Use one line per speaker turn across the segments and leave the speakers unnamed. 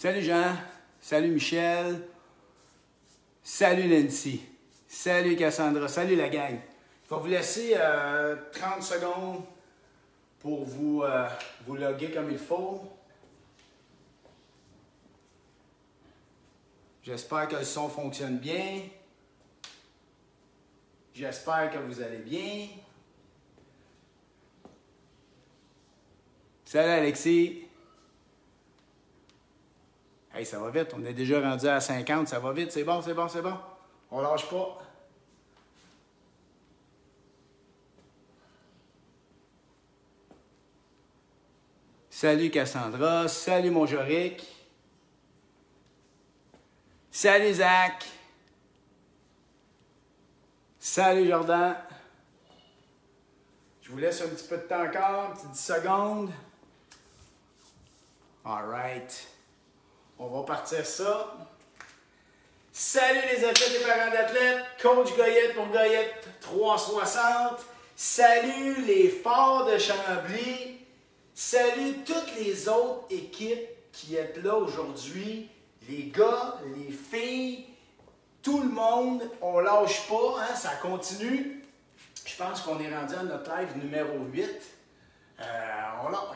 Salut Jean, salut Michel, salut Nancy, salut Cassandra, salut la gang. Je vais vous laisser 30 secondes pour vous loguer comme il faut. J'espère que le son fonctionne bien. J'espère que vous allez bien. Salut Alexis. Hey, ça va vite, on est déjà rendu à 50, ça va vite, c'est bon, c'est bon, c'est bon. On lâche pas. Salut Cassandra, salut mon Joric. Salut Zach. Salut Jordan. Je vous laisse un petit peu de temps encore, un petit 10 secondes. All right. On va partir ça. Salut les athlètes et parents d'athlètes. Coach Goyette pour Goyette 360. Salut les Forts de Chambly. Salut toutes les autres équipes qui êtes là aujourd'hui. Les gars, les filles, tout le monde, on lâche pas, hein, ça continue. Je pense qu'on est rendu à notre live numéro 8.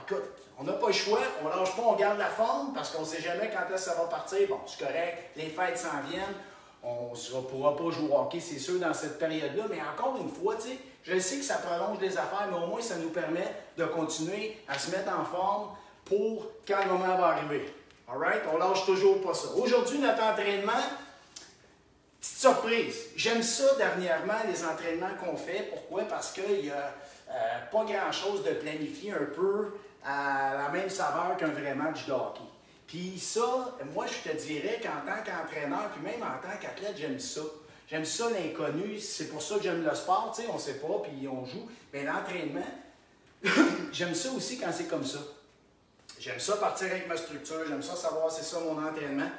Écoute, on n'a pas le choix, on lâche pas, on garde la forme parce qu'on ne sait jamais quand est-ce que ça va partir. Bon, c'est correct, les fêtes s'en viennent, on ne pourra pas jouer au hockey, c'est sûr, dans cette période-là, mais encore une fois, tu sais, je sais que ça prolonge les affaires, mais au moins ça nous permet de continuer à se mettre en forme pour quand le moment va arriver. Alright? On lâche toujours pas ça. Aujourd'hui, notre entraînement, petite surprise. J'aime ça dernièrement, les entraînements qu'on fait. Pourquoi? Parce qu'il n'y a pas grand-chose de planifié un peu à la même saveur qu'un vrai match de hockey. Puis ça, moi, je te dirais qu'en tant qu'entraîneur, puis même en tant qu'athlète, j'aime ça. J'aime ça l'inconnu. C'est pour ça que j'aime le sport. Tu sais, on ne sait pas, puis on joue. Mais l'entraînement, j'aime ça aussi quand c'est comme ça. J'aime ça partir avec ma structure, j'aime ça savoir c'est ça mon entraînement.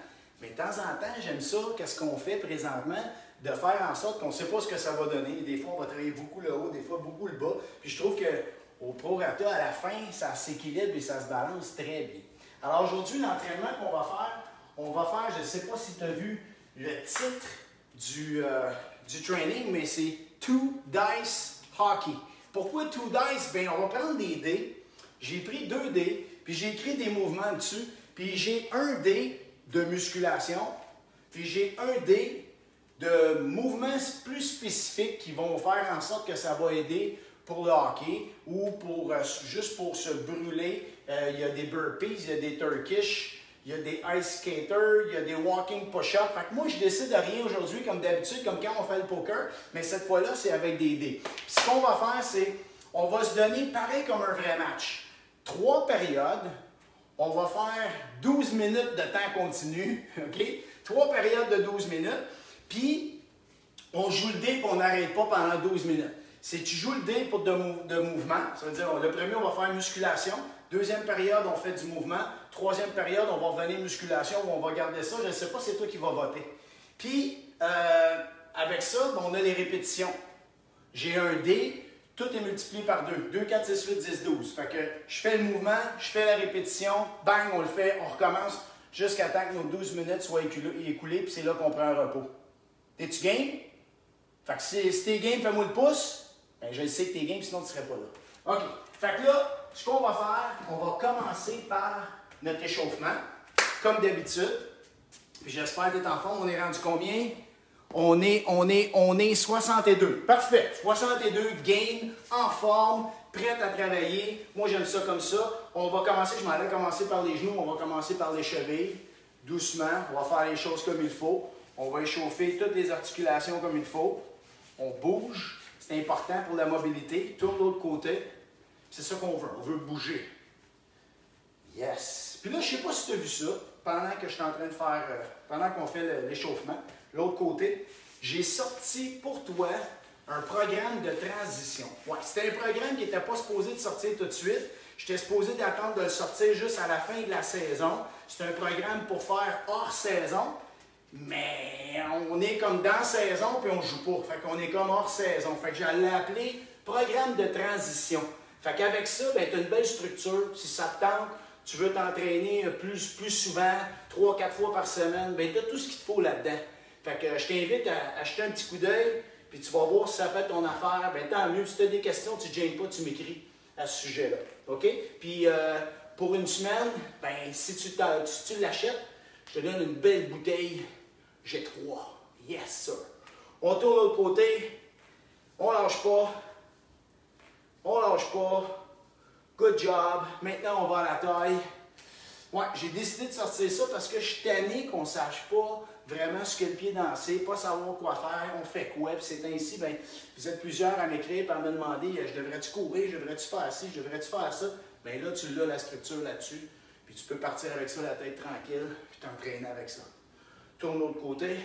Mais de temps en temps, j'aime ça, qu'est-ce qu'on fait présentement, de faire en sorte qu'on ne sait pas ce que ça va donner. Des fois, on va travailler beaucoup le haut, des fois beaucoup le bas. Puis je trouve qu'au prorata, à la fin, ça s'équilibre et ça se balance très bien. Alors aujourd'hui, l'entraînement qu'on va faire, je ne sais pas si tu as vu le titre du training, mais c'est Two Dice Hockey. Pourquoi Two Dice? Bien, on va prendre des dés. J'ai pris 2 dés. Puis j'ai écrit des mouvements dessus, puis j'ai un dé de musculation, puis j'ai un dé de mouvements plus spécifiques qui vont faire en sorte que ça va aider pour le hockey ou pour juste pour se brûler. Il y a des burpees, il y a des turkish, il y a des ice skaters, il y a des walking push-ups. Fait que moi, je décide de rien aujourd'hui comme d'habitude, comme quand on fait le poker, mais cette fois-là, c'est avec des dés. Puis ce qu'on va faire, c'est on va se donner pareil comme un vrai match. 3 périodes, on va faire 12 minutes de temps continu, OK? 3 périodes de 12 minutes, puis on joue le dé et on n'arrête pas pendant 12 minutes. Si tu joues le dé pour de mouvement, ça veut dire le premier, on va faire musculation, deuxième période, on fait du mouvement, troisième période, on va revenir musculation, on va garder ça, je ne sais pas, c'est toi qui vas voter. Puis, avec ça, on a les répétitions. J'ai un dé. Tout est multiplié par 2. 2, 4, 6, 8, 10, 12. Fait que je fais le mouvement, je fais la répétition, bang, on le fait, on recommence jusqu'à temps que nos 12 minutes soient écoulées, puis c'est là qu'on prend un repos. T'es-tu game? Fait que si t'es game, fais-moi le pouce. Ben, je sais que t'es game, sinon tu ne serais pas là. OK. Fait que là, ce qu'on va faire, on va commencer par notre échauffement, comme d'habitude. Puis j'espère que t'es en forme. On est rendu combien? On est 62. Parfait. 62 gain, en forme, prête à travailler. Moi, j'aime ça comme ça. On va commencer, je m'en vais commencer par les genoux. On va commencer par les chevilles. Doucement. On va faire les choses comme il faut. On va échauffer toutes les articulations comme il faut. On bouge. C'est important pour la mobilité. Tourne de l'autre côté. C'est ça qu'on veut. On veut bouger. Yes. Puis là, je ne sais pas si tu as vu ça pendant que je suis en train de faire, pendant qu'on fait l'échauffement. L'autre côté, j'ai sorti pour toi un programme de transition. Ouais, c'était un programme qui n'était pas supposé de sortir tout de suite. J'étais supposé d'attendre de le sortir juste à la fin de la saison. C'est un programme pour faire hors saison, mais on est comme dans saison puis on ne joue pas. Fait qu'on est comme hors saison. Fait que j'allais l'appeler programme de transition. Fait qu'avec ça, ben, tu as une belle structure. Si ça te tente, tu veux t'entraîner plus souvent, 3-4 fois par semaine, bien, tu as tout ce qu'il te faut là-dedans. Fait que je t'invite à jeter un petit coup d'œil, puis tu vas voir si ça fait ton affaire. Bien, tant mieux. Si tu as des questions, tu ne te gênes pas, tu m'écris à ce sujet-là. OK? Puis, pour une semaine, ben, si tu l'achètes, je te donne une belle bouteille G3. Yes, sir. On tourne de l'autre côté. On lâche pas. On lâche pas. Good job. Maintenant, on va à la taille. Ouais, j'ai décidé de sortir ça parce que je suis tanné qu'on ne sache pas vraiment ce que le pied danser, pas savoir quoi faire, on fait quoi. Puis c'est ainsi, bien, vous êtes plusieurs à m'écrire et à me demander je devrais-tu courir, je devrais-tu faire ci, je devrais-tu faire ça. Bien là, tu l'as la structure là-dessus. Puis tu peux partir avec ça la tête tranquille, puis t'entraîner avec ça. Tourne de l'autre côté.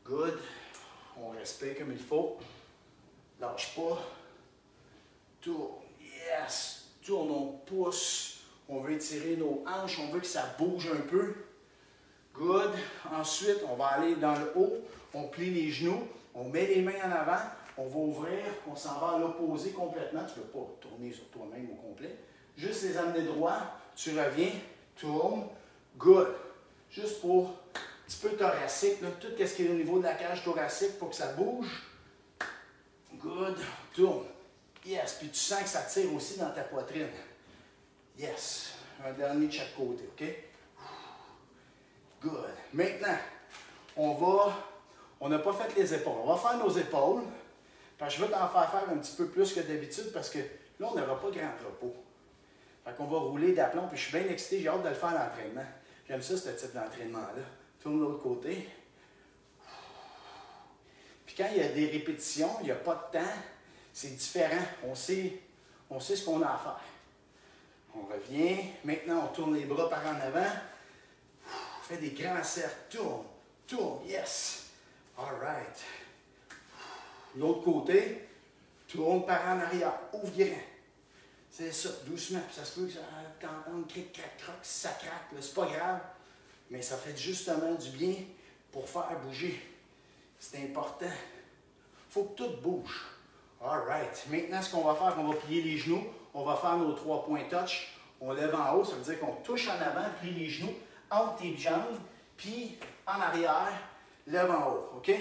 Good. On respire comme il faut. Lâche pas. Tourne. Yes. Tourne, on pousse. On veut étirer nos hanches, on veut que ça bouge un peu. Good. Ensuite, on va aller dans le haut. On plie les genoux. On met les mains en avant. On va ouvrir. On s'en va à l'opposé complètement. Tu ne peux pas tourner sur toi-même au complet. Juste les amener droit. Tu reviens. Tourne. Good. Juste pour un petit peu thoracique. Là. Tout ce qui est au niveau de la cage thoracique pour que ça bouge. Good. Tourne. Yes. Puis tu sens que ça tire aussi dans ta poitrine. Yes. Un dernier de chaque côté, OK? Good. Maintenant, on n'a pas fait les épaules. On va faire nos épaules. Parce que je veux t'en faire un petit peu plus que d'habitude parce que là, on n'aura pas grand repos. Fait qu'on va rouler d'aplomb, puis je suis bien excité, j'ai hâte de le faire à l'entraînement. J'aime ça, ce type d'entraînement-là. Tourne de l'autre côté. Puis quand il y a des répétitions, il n'y a pas de temps, c'est différent. On sait ce qu'on a à faire. On revient. Maintenant, on tourne les bras par en avant. On fait des grands cercles. Tourne, tourne, yes. All right. L'autre côté, tourne par en arrière. Ouvre grand. C'est ça, doucement. Puis ça se peut que t'entendes cric, crac, croc, si ça craque. C'est pas grave. Mais ça fait justement du bien pour faire bouger. C'est important. Il faut que tout bouge. All right. Maintenant, ce qu'on va faire, on va plier les genoux. On va faire nos 3 points touch. On lève en haut, ça veut dire qu'on touche en avant, plie les genoux entre tes jambes, puis en arrière, lève en haut. OK?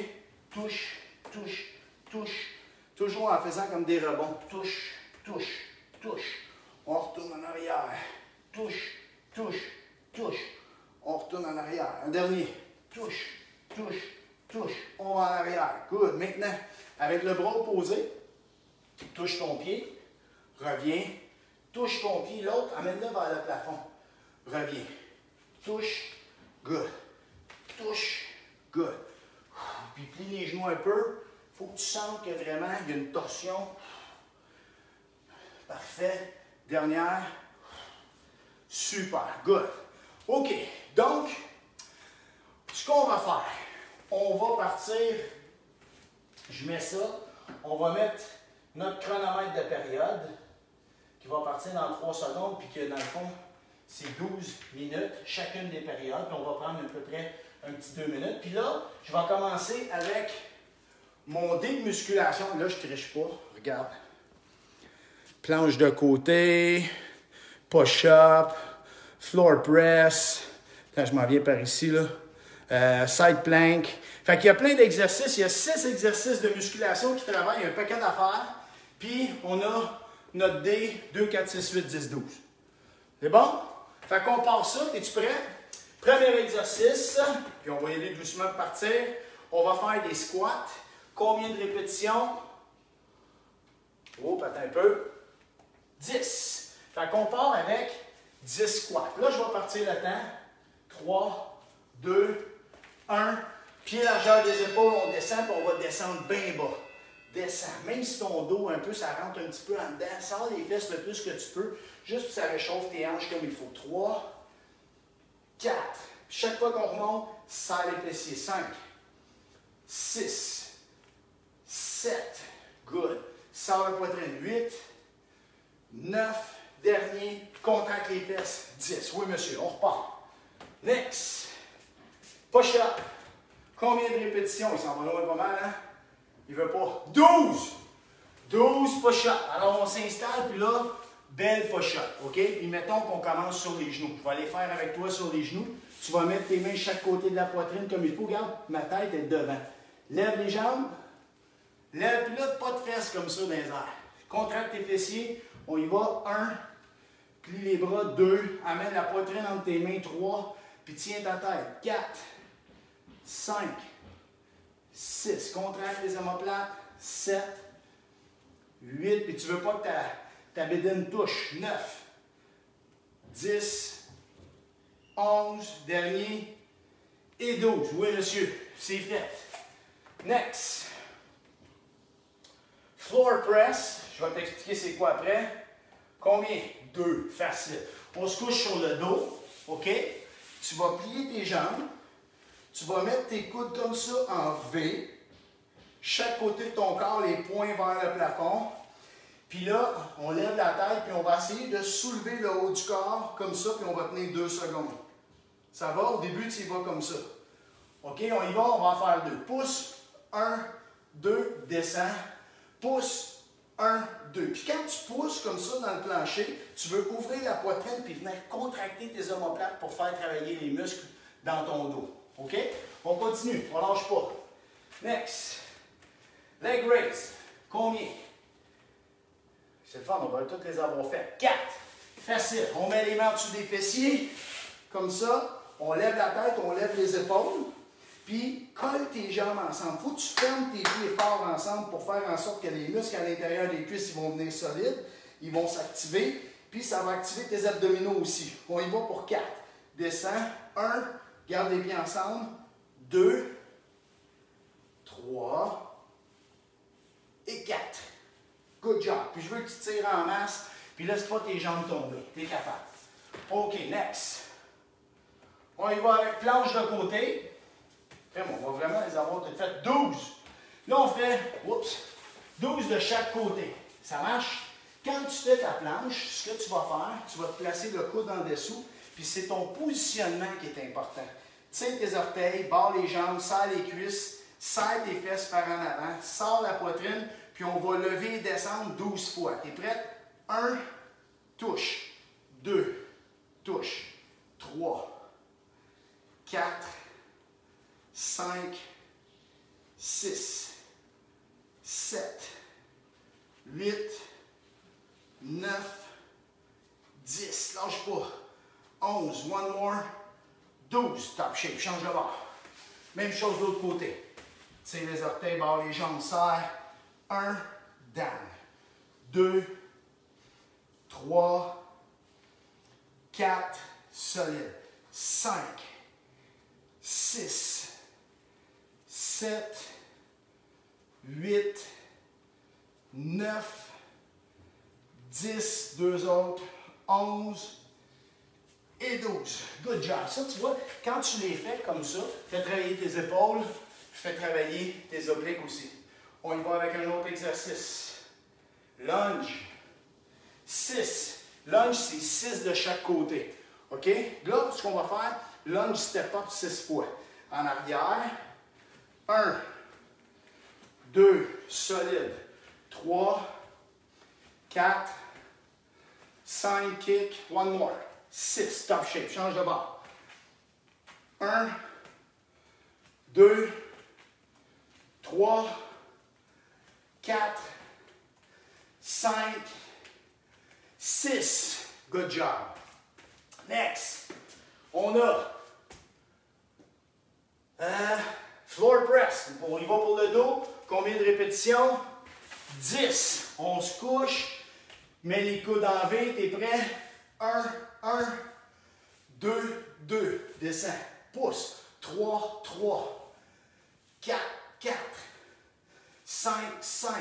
Touche, touche, touche. Toujours en faisant comme des rebonds. Touche, touche, touche. On retourne en arrière. Touche, touche, touche. On retourne en arrière. Un dernier. Touche, touche, touche. On va en arrière. Good. Maintenant, avec le bras opposé, touche ton pied. Reviens. Touche ton pied. L'autre, amène-le vers le plafond. Reviens. Touche. Good. Touche. Good. Puis plie les genoux un peu. Il faut que tu sentes que vraiment il y a une torsion. Parfait. Dernière. Super. Good. OK. Donc, ce qu'on va faire, on va partir. Je mets ça. On va mettre notre chronomètre de période qui va partir dans 3 secondes, puis que dans le fond, c'est 12 minutes, chacune des périodes. Puis on va prendre à peu près un petit 2 minutes. Puis là, je vais commencer avec mon dé de musculation. Là, je ne triche pas. Regarde. Planche de côté, push-up, floor press. Quand je m'en viens par ici, là. Side plank. Fait qu'il y a plein d'exercices. Il y a 6 exercices de musculation qui travaillent. Il y a un paquet d'affaires. Puis, on a notre D, 2, 4, 6, 8, 10, 12. C'est bon? Fait qu'on part ça. Es-tu prêt? Premier exercice. Puis, on va y aller doucement de partir. On va faire des squats. Combien de répétitions? Oh, attends un peu. 10. Fait qu'on part avec 10 squats. Là, je vais partir le temps. 3, 2, 1. Pied largeur des épaules, on descend, puis on va descendre bien bas. Descends. Même si ton dos, un peu, ça rentre un petit peu en dedans, sors les fesses le plus que tu peux, juste pour que ça réchauffe tes hanches comme il faut. 3, 4. Chaque fois qu'on remonte, serre les fessiers. 5, 6, 7. Good. Sors la poitrine. 8, 9. Dernier. Contracte les fesses. 10. Oui, monsieur. On repart. Next. Push-up. Combien de répétitions? Il s'en va loin pas mal, hein? Il veut pas. 12! 12 push-ups. Alors, on s'installe, puis là, belle push-up, OK? Puis mettons qu'on commence sur les genoux. Je vais aller faire avec toi sur les genoux. Tu vas mettre tes mains chaque côté de la poitrine comme il faut. Regarde, ma tête est devant. Lève les jambes. Lève, puis là, pas de fesses comme ça dans les airs. Contracte tes fessiers. On y va. 1. Plie les bras. 2. Amène la poitrine entre tes mains. 3. Puis tiens ta tête. 4. 5. 6. Contracte les omoplates. 7. 8. Puis tu veux pas que ta bédaine touche. 9. 10. 11. Dernier. Et 12. Oui, monsieur. C'est fait. Next. Floor press. Je vais t'expliquer c'est quoi après. Combien? 2. Facile. On se couche sur le dos. OK? Tu vas plier tes jambes. Tu vas mettre tes coudes comme ça en V. Chaque côté de ton corps, les poings vers le plafond. Puis là, on lève la tête, puis on va essayer de soulever le haut du corps comme ça, puis on va tenir 2 secondes. Ça va? Au début, tu y vas comme ça. OK? On y va, on va en faire 2. Pousse, 1, 2, descends. Pousse, 1, 2. Puis quand tu pousses comme ça dans le plancher, tu veux ouvrir la poitrine puis venir contracter tes omoplates pour faire travailler les muscles dans ton dos. OK? On continue, on ne lâche pas. Next. Leg raise. Combien? C'est le fun, on va toutes les avoir faites. 4. Facile. On met les mains en dessous des fessiers. Comme ça. On lève la tête, on lève les épaules. Puis, colle tes jambes ensemble. Il faut que tu fermes tes pieds forts ensemble pour faire en sorte que les muscles à l'intérieur des cuisses ils vont venir solides. Ils vont s'activer. Puis, ça va activer tes abdominaux aussi. On y va pour 4. Descends. 1. Garde les pieds ensemble. 2. 3. Et 4. Good job. Puis, je veux que tu tires en masse. Puis, laisse pas tes jambes tomber. Tu es capable. OK, next. On y va avec planche de côté. On va vraiment les avoir toutes faites. 12. Là, on fait 12 de chaque côté. Ça marche? Quand tu fais ta planche, ce que tu vas faire, tu vas te placer le coude en dessous, puis c'est ton positionnement qui est important. Tire tes orteils, barre les jambes, serre les cuisses, serre tes fesses par en avant, sors la poitrine, puis on va lever et descendre 12 fois. Tu es prête? 1, touche. 2, touche. 3, 4, 5, 6, 7, 8, 9, 10, lâche pas, 11, one more, 12, top shape, change de bord. Même chose de l'autre côté. Tire les orteils, barre les jambes, serre. 1, down. 2, 3, 4, solide. 5, 6, 7, 8, 9, 10, 2 autres, 11 et 12. Good job. Ça, tu vois, quand tu les fais comme ça, fais travailler tes épaules, fais travailler tes obliques aussi. On y va avec un autre exercice. Lunge. 6. Lunge, c'est 6 de chaque côté. OK? Là, ce qu'on va faire, lunge step up 6 fois. En arrière. 1, 2, solide. 3, 4, 5, kick. One more. 6, top shape. Change de bord. 1, 2, 3, 4, 5, 6. Good job. Next, on a floor press. On y va pour le dos. Combien de répétitions? 10. On se couche. Mets les coudes en V. T'es prêt? 1, 1, 2, 2. Descends. Pousse. 3, 3. 4, 4. 5, 5.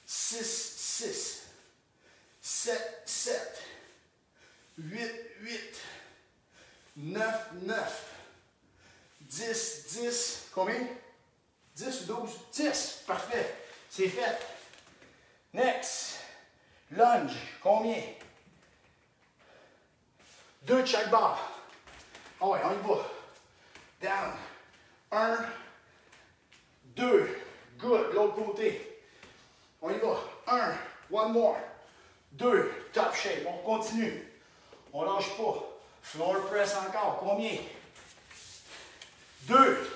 6, 6. 7, 7. 8, 8. 9, 9. 10, 10. Combien? 10 ou 12? 10. Parfait. C'est fait. Next. Lunge. Combien? 2 de chaque barre. Ah ouais, on y va. Down. 1, 2. Good. L'autre côté. On y va. 1. One more. 2, top shape. On continue. On lâche pas. Floor press encore. Combien? 2.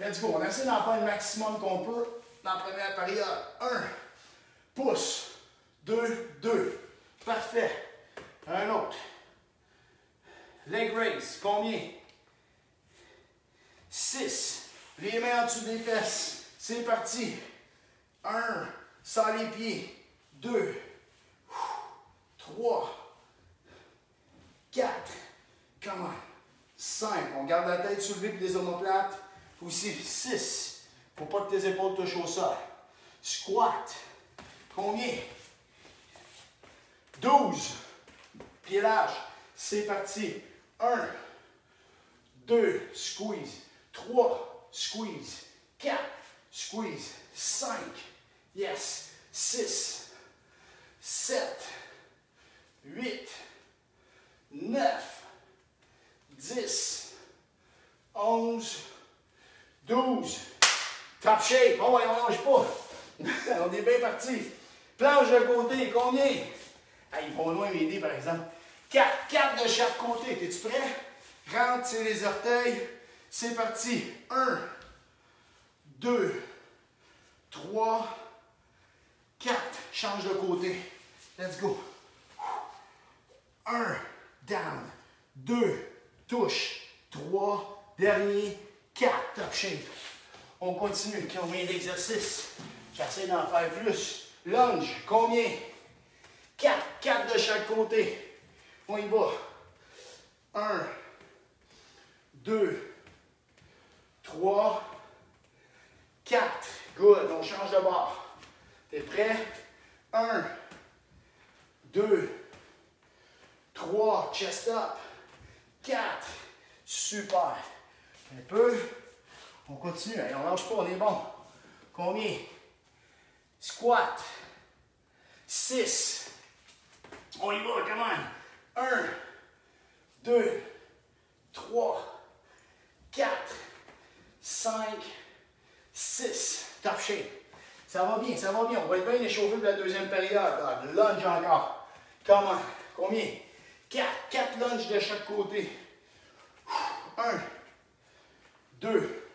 Let's go. On essaie d'en faire le maximum qu'on peut dans la première période. 1. Pouce. 2, 2. Parfait. Un autre. Leg raise. Combien? 6. Les mains en dessous des fesses. C'est parti. 1. Sans les pieds. 2. 3. 4. Come on. 5. On garde la tête soulevée pour les omoplates. Aussi. 6. Faut pas que tes épaules touchent au sol. Squat. Combien? 12. Pied large. C'est parti. 1. 2. Squeeze. 3. Squeeze. 4. Squeeze. 5. Yes. 6. 7. 8. 9. 10. 11. 12. Top shape. Oh ouais, on lâche pas. On est bien parti. Planche de côté. Combien? Hey, ils vont loin m'aider par exemple. 4. 4 de chaque côté. Es-tu prêt? Rentre, c'est les orteils. C'est parti. 1. 2. 3. 4. Change de côté. Let's go. 1. Down. 2. Touche. 3. Dernier. 4. Top shape. On continue. Combien d'exercices? J'essaie d'en faire plus. Lunge. Combien? 4. 4 de chaque côté. On y va. 1. 2. 3. 4. Good. On change de bord. T'es prêt? 1. 2. 3. Chest up. 4. Super. Un peu. On continue. Allez, on lâche pas. On est bon. Combien? Squat. 6. On y va. Come on. 1. 2. 3. 4. 5. 6. Top shape. Ça va bien, ça va bien. On va être bien échauffé pour la deuxième période. Lunge encore. Comment? Combien? 4. 4 lunges de chaque côté. 1. 2.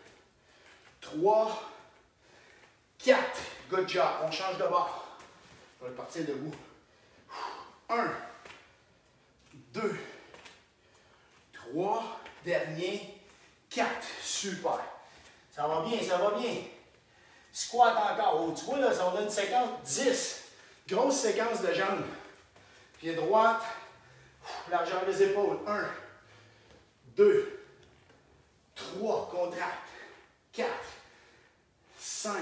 3. 4. Good job. On change de bord. On va partir debout. 1. 2. 3. Dernier. 4. Super. Ça va bien, ça va bien. Squat encore. Oh, tu vois, là, ça va donner une séquence 10. Grosse séquence de jambes. Pied droit. Largeur des épaules. 1. 2. 3. Contracte. 4. 5.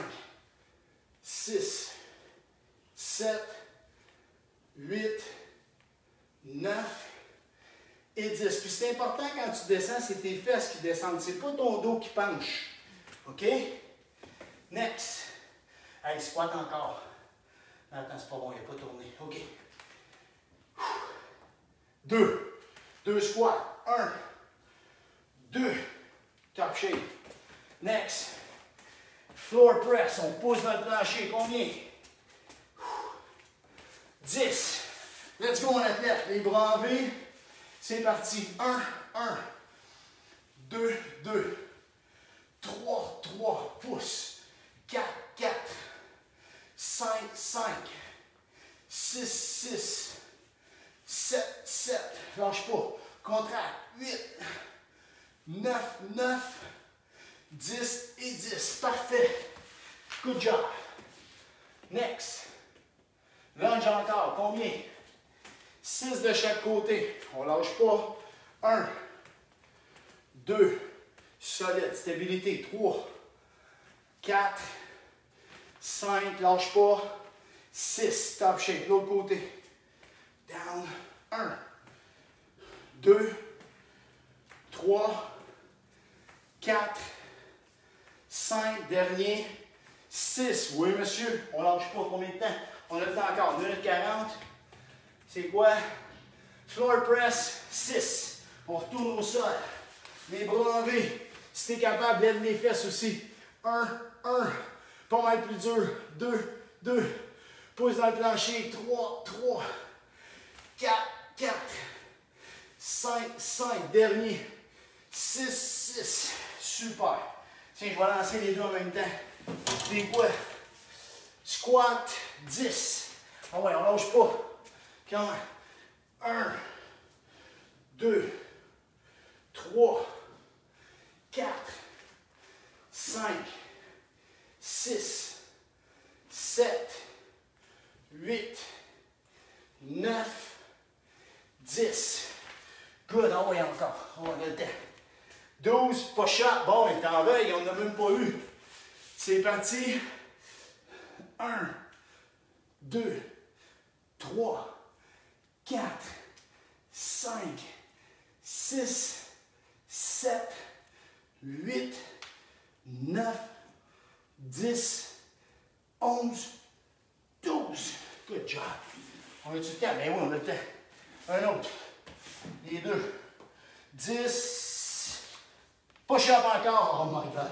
6. 7. 8. 9. Et 10. Puis c'est important quand tu descends, c'est tes fesses qui descendent. C'est pas ton dos qui penche. OK? Next. Allez, squat encore. Attends, c'est pas bon, il n'a pas tourné. OK. 2. 2 squats. 1. 2. Top shape. Next. Floor press. On pousse dans le plancher. Combien? 10. Let's go, mon athlète. Les bras en V. C'est parti. 1, 1. 2, 2. 3, 3. Pousse. 4, 4. 5, 5. 6, 6. 7, 7. Lâche pas. Contracte. 8. 9, 9. 10 et 10. Parfait. Good job. Next. Lunge encore. Combien? 6 de chaque côté. On ne lâche pas. 1. 2. Solide. Stabilité. 3. 4. 5. Lâche pas. 6. Top shape. L'autre côté. Down. 1. 2. 3. 4. 5. Dernier. 6. Oui, monsieur. On ne lâche pas. Combien de temps? On a le temps encore. 1 minute 40. C'est quoi? Floor press, 6. On retourne au sol. Les bras en V. Si tu es capable, lève les fesses aussi. 1, 1. Pas mal plus dur. 2, 2. Pousse dans le plancher. 3, 3, 4, 4, 5, 5. Dernier. 6, 6. Super. Tiens, je vais lancer les deux en même temps. Des quoi? Squat. 10. Ah ouais, on lâche pas. Quand même. 1, 2, 3, 4, 5, 6, 7, 8, 9, 10. Good, ah ouais, encore. On a le temps. 12, push-up. Bon, mais t'en veilles, on n'a même pas eu. C'est parti. 1, 2, 3, 4, 5, 6, 7, 8, 9, 10, 11, 12. Good job. On a-tu le temps? Ben oui, on a le temps. Un autre. Les deux. 10. Push-up encore. Oh my God.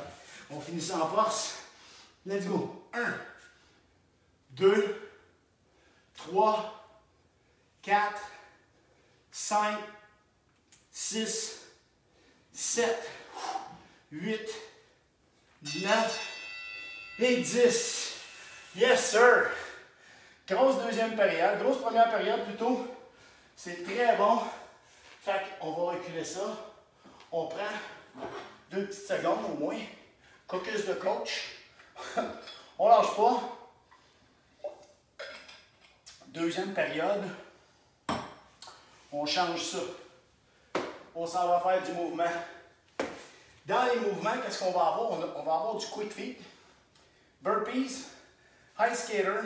On finit ça en force. Let's go. 1, 2, 3, 4, 5, 6, 7, 8, 9 et 10. Yes, sir. Grosse deuxième période. Grosse première période plutôt. C'est très bon. Fait qu'on va reculer ça. On prend 2 petites secondes au moins. Caucus de coach. On lâche pas. Deuxième période. On change ça. On s'en va faire du mouvement. Dans les mouvements, qu'est-ce qu'on va avoir? On va avoir du quick feet, burpees, high skater,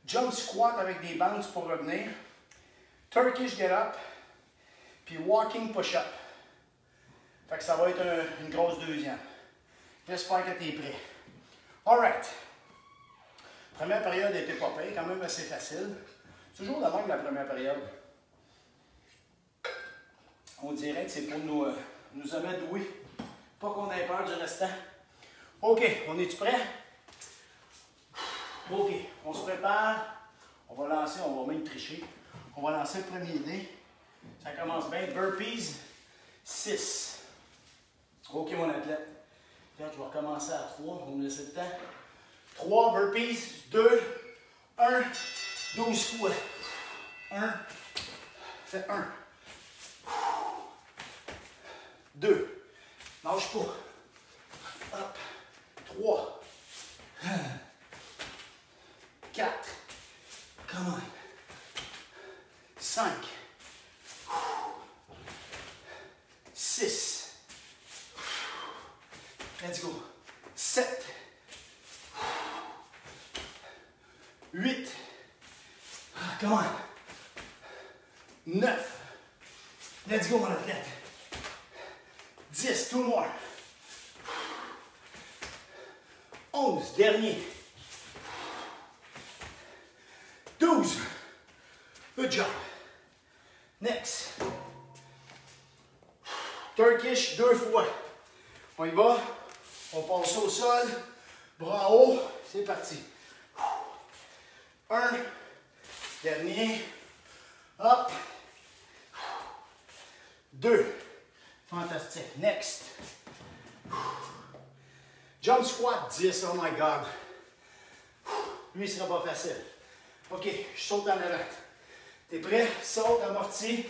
jump squat avec des bounces pour revenir, Turkish get up, puis walking push-up. Fait que ça va être une grosse deuxième. J'espère que tu es prêt. Alright. Première période était pas pire, quand même assez facile. Toujours de même la première période. On dirait que c'est pour nous amettre doués. Pas qu'on ait peur du restant. OK, on est-tu prêt? OK, on se prépare. On va lancer, on va même tricher. On va lancer le premier dé. Ça commence bien. Burpees, 6. OK, mon athlète. Regarde, je vais recommencer à 3. On va me laisser le temps. 3 burpees, 2, 1, 12 fois. 1, fais 1. 2. Lâche pas. Hop. 3. 4. Come on. 5. 6. Let's go. 7. 8. Come on. 9. Let's go, mon athlète. 10, 2 more. 11, dernier. 12. Good job. Next. Turkish 2 fois. On y va. On passe au sol. Bras en haut. C'est parti. 1. Dernier. Hop. 2. Fantastique. Next. Jump squat 10. Oh my God. Lui, ce sera pas facile. OK, je saute en avant. T'es prêt? Saute, amorti.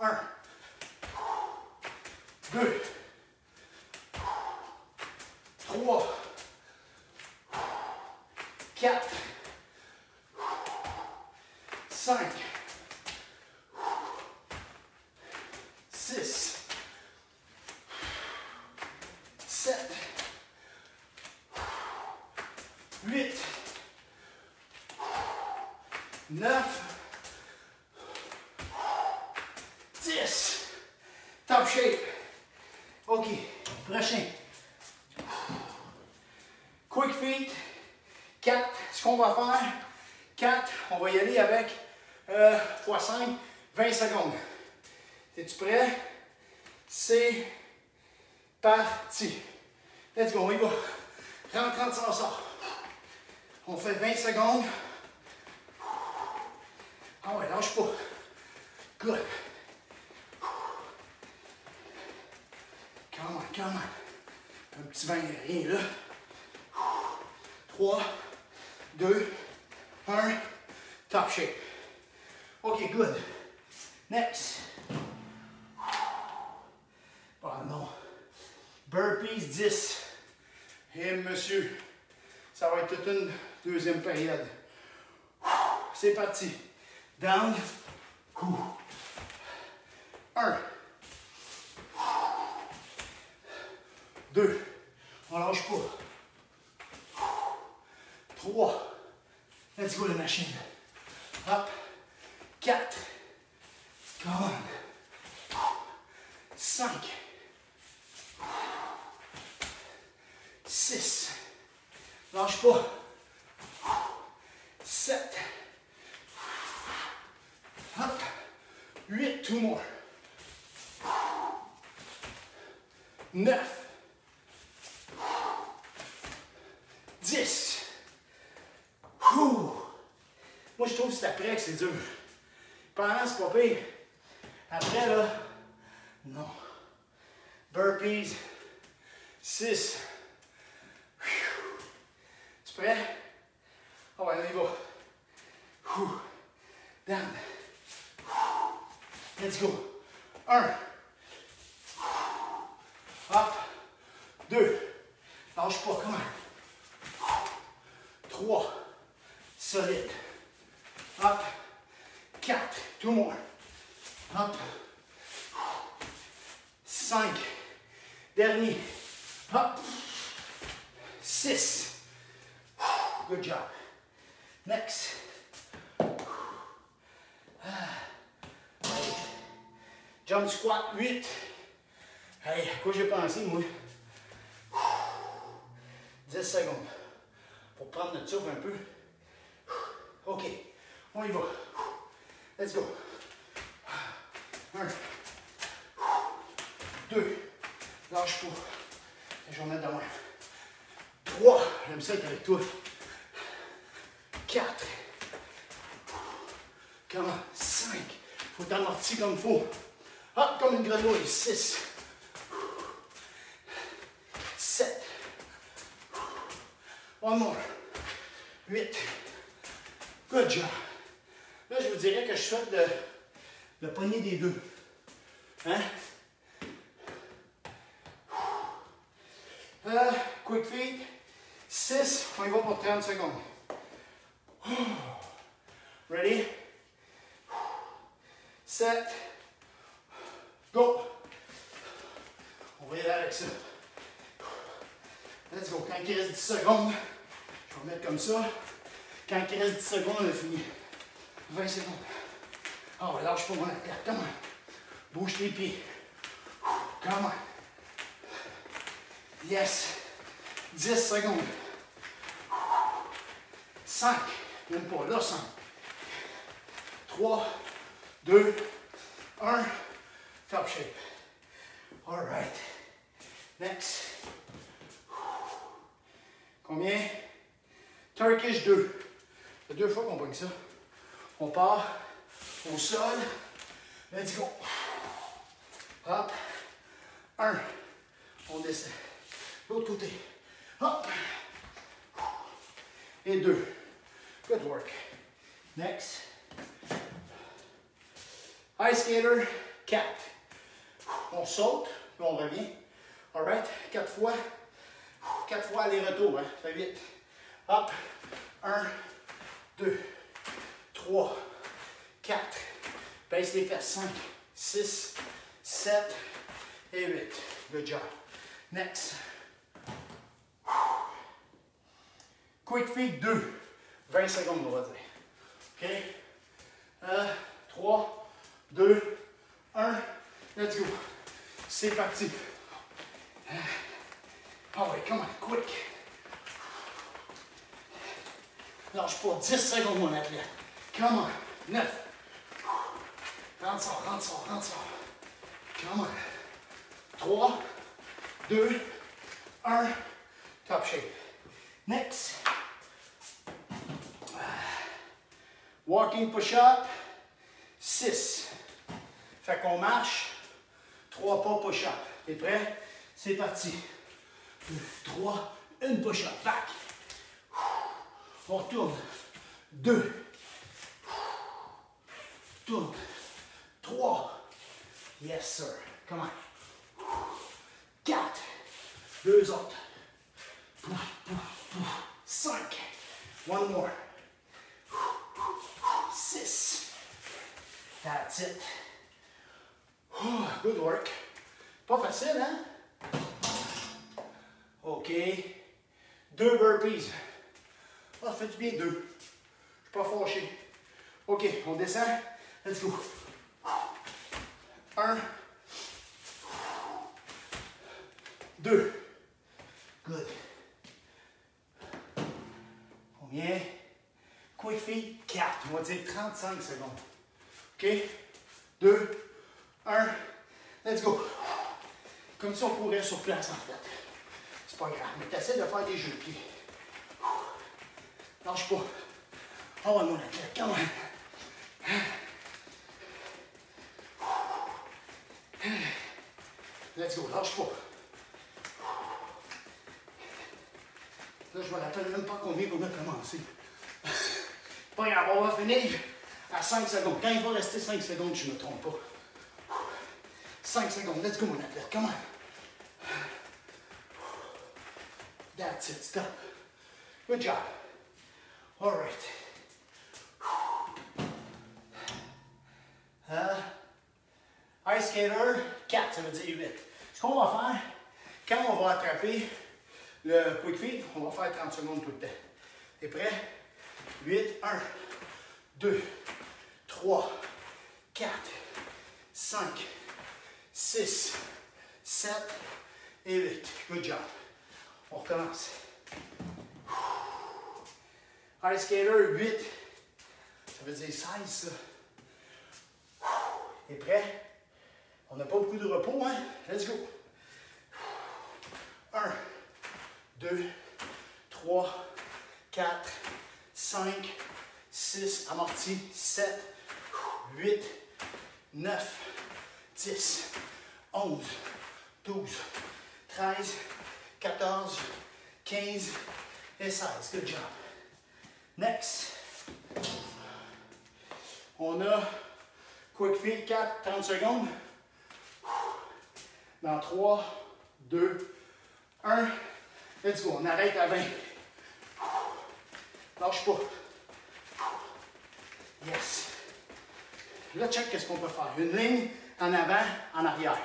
1. 2. 3. 4. 5. 6. 7. 8. 9. 10. Top shape. OK, prochain. Quick feet. 4. Ce qu'on va faire, 4, on va y aller avec x 5, 20 secondes. Es-tu prêt? C'est parti. Let's go, on y va. Rentre, ça sort. On fait 20 secondes. Ah ouais, lâche pas. Good. Come on, come on. Un petit 20, rien là. 3, 2, 1. Top shape. OK, good. Next. Oh non. Burpees 10. Et monsieur, ça va être toute une deuxième période. C'est parti. Down. 1. 2. On lâche pas. 3. Let's go la machine. Hop. 4. Come on. 5. 6. Lâche pas. 7. Hop. 8. 2 more. 9. 10. Moi, je trouve que c'est après que c'est dur. Pendant, c'est pas pire. Après, là, non. Burpees. 6. Tu prêt? Ah ouais, on y va. Down. Let's go. 1. Hop. 2. Lâche pas, comment? 3. Solide. Hop. 4. 2 more. Hop. 5. Dernier. Hop. 6. Good job. Next. Jump squat 8. Hey, à quoi j'ai pensé, moi? 10 secondes. Pour prendre notre souffle un peu. OK. On y va. Let's go. 1. 2. Lâche pas. Je vais en mettre de moins. 3. J'aime ça être avec toi. 4. Comment? 5. Faut t'amortir comme il faut. Hop, comme une grenouille. 6. 7. One more. 8. Good job. Là, je vous dirais que je souhaite de pogner des deux. Hein? Quick feet. 6. On y va pour 30 secondes. Ready? 7. Go. On va y aller avec ça. Let's go. Quand il reste 10 secondes, je vais mettre comme ça. Quand il reste 10 secondes, on a fini. 20 secondes. Ah, ouais, lâche pas mon athlète. Come on. Bouge tes pieds. Come on. Yes. 10 secondes. 5. Même pas là, 5. 3, 2, 1. Top shape. All right. Next. Combien? Turkish 2. C'est 2 fois qu'on pogne ça. On part au sol. Let's go. Hop. 1. On descend. L'autre côté. Hop. Et 2. Good work. Next. Ice skater 4. On saute, puis on revient. All right. 4 fois. 4 fois aller-retour. Hein? Fait vite. Hop. 1, 2, 3, 4. Baisse les fesses. 5, 6, 7 et 8. Good job. Next. Quick feet 2. 20 secondes, on va dire. OK? 3, 2, 1. Let's go. C'est parti. Ah ouais, come on, quick. Lâche pas. 10 secondes, mon athlète. Come on. 9. Rentre ça, rentre ça, rentre ça. Come on. 3, 2, 1. Top shape. Next. Walking push-up, 6. Fait qu'on marche, 3 pas push-up. T'es prêt? C'est parti. 2, 3, une push-up. Back. On retourne. 2. Tourne. 3. Yes, sir. Come on. 4. 2 autres. 5. One more. 6. That's it. Good work. Pas facile, hein? OK. 2 burpees. Ah, ça fait du bien 2. Je ne suis pas fâché. OK, on descend. Let's go. 1. 2. Good. Combien? Quick feet, 4. On va dire 35 secondes. OK? 2, 1. Let's go. Comme si on courait sur place, en fait. C'est pas grave, mais tu essaies de faire des jeux de pieds. Lâche pas. Oh, ouais, mon athlète, come on. Let's go, lâche pas. Là, je me rappelle même pas combien on a commencé. Pas grave, on va finir à 5 secondes. Quand il va rester 5 secondes, je ne me trompe pas. 5 secondes, let's go, mon athlète, come on. That's it, stop. Good job. All right. Ice skater, 4, ça veut dire 8. Ce qu'on va faire, quand on va attraper le quick feed, on va faire 30 secondes tout le temps. T'es prêt? 8, 1, 2, 3, 4, 5, 6, 7 et 8. Good job. On recommence. Ice skater, 8. Ça veut dire 16, ça. T'es prêt? On n'a pas beaucoup de repos, hein? Let's go. 1, 2, 3, 4, 5, 6, amorti, 7, 8, 9, 10, 11, 12, 13, 14, 15 et 16. Good job. Next. On a quick feet, 4, 30 secondes. Dans 3, 2, 1. Let's go. On arrête à 20. Lâche pas. Yes. Là, check qu'est-ce qu'on peut faire. Une ligne en avant, en arrière.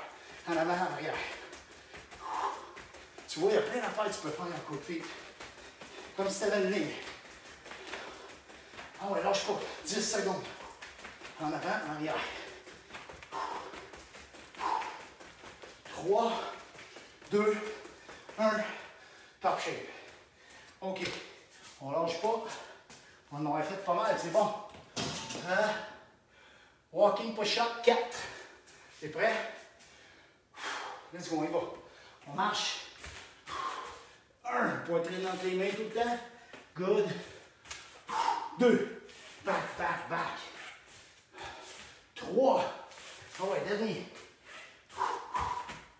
En avant, en arrière. Tu vois, il y a plein d'affaires que tu peux faire en quick feet. Comme si tu avais une ligne. Ah ouais, lâche pas. 10 secondes. En avant, en arrière. 3, 2, 1. Top shape. OK. On lâche pas. On en aurait fait pas mal, c'est bon. Walking push-up 4. T'es prêt? Let's go, on y va. On marche. 1. Poitrine entre les mains tout le temps. Good. 2. Back, back, back. 3. Ah ouais, dernier.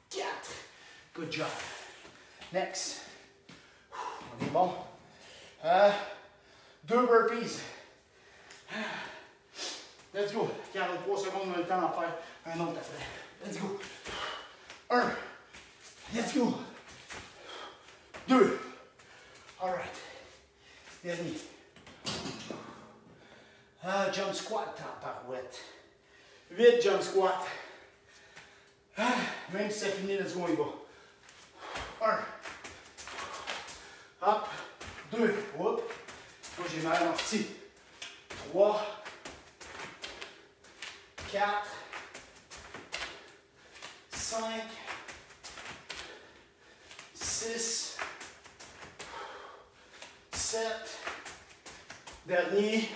4. Good job. Next. On est bon. 2 burpees. Let's go. 43 secondes, on a le temps d'en faire un autre après. Let's go. 1. Let's go. 2. All right. Dernier. Jump squat, tabarouette. 8 jump squat. Même si c'est fini, let's go, on y va. 1. Hop. 2. Whoop. Moi, j'ai mal amorti. 3. 4. 5. 6. 7. Dernier.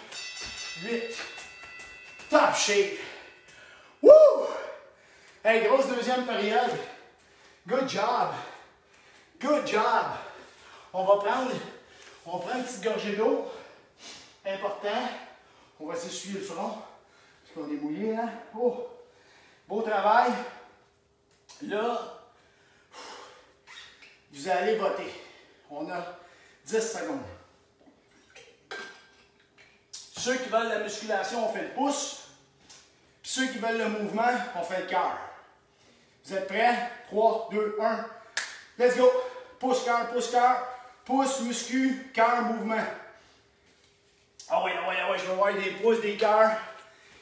8. Top shape. Woo! Hey, grosse deuxième période. Good job. Good job. On va prendre une petite gorgée d'eau. Important. On va s'essuyer le front. Parce qu'on est mouillé, hein? Oh! Beau travail. Là, vous allez voter. On a 10 secondes. Ceux qui veulent la musculation, on fait le pouce. Puis ceux qui veulent le mouvement, on fait le cœur. Vous êtes prêts? 3, 2, 1. Let's go! Pouce, cœur, pouce, muscu, cœur, mouvement. Ah oui, je veux voir des pouces, des cœurs.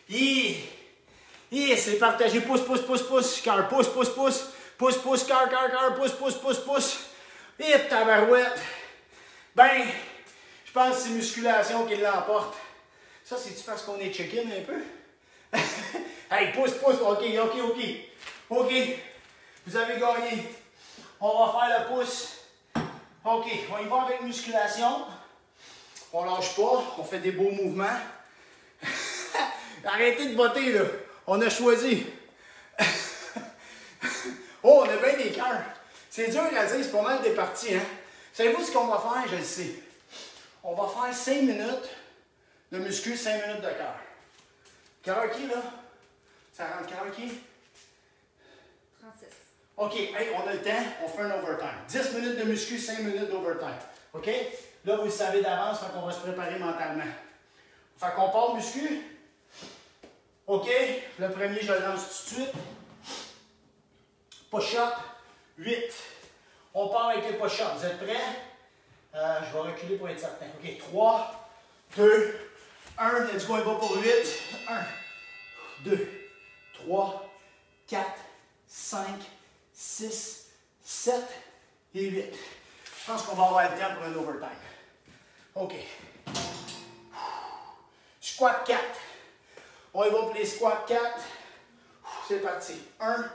C'est partagé. Pouce, cœur, pouce, cœur, pouce. Et tabarouette. Ben, je pense que c'est musculation qui l'emporte. Ça, c'est-tu parce qu'on est check-in un peu? Hey, pouce, ok. Ok, vous avez gagné. On va faire le pouce. Ok, on y va avec musculation. On lâche pas, on fait des beaux mouvements. Arrêtez de voter, là. On a choisi. Oh, on a bien des cœurs. C'est dur à dire, c'est pas mal des parties, hein. Savez-vous ce qu'on va faire? Je le sais. On va faire 5 minutes de muscu, 5 minutes de cœur. Cœur qui, là? Ça rentre cœur qui?
36.
OK, hey, on a le temps, on fait un overtime. 10 minutes de muscu, 5 minutes d'overtime. OK? Là, vous le savez d'avance, fait qu'on va se préparer mentalement. Fait qu'on part muscu. OK, le premier, je le lance tout de suite. Push-up, 8. On part avec les push-ups. Vous êtes prêts? Je vais reculer pour être certain. OK, 3, 2, 1. Let's go, on va pour 8. 1, 2, 3, 4, 5, 6, 7 et 8. Je pense qu'on va avoir le temps pour un overtime. OK. Squat 4. On y va pour les squats 4. C'est parti. 1,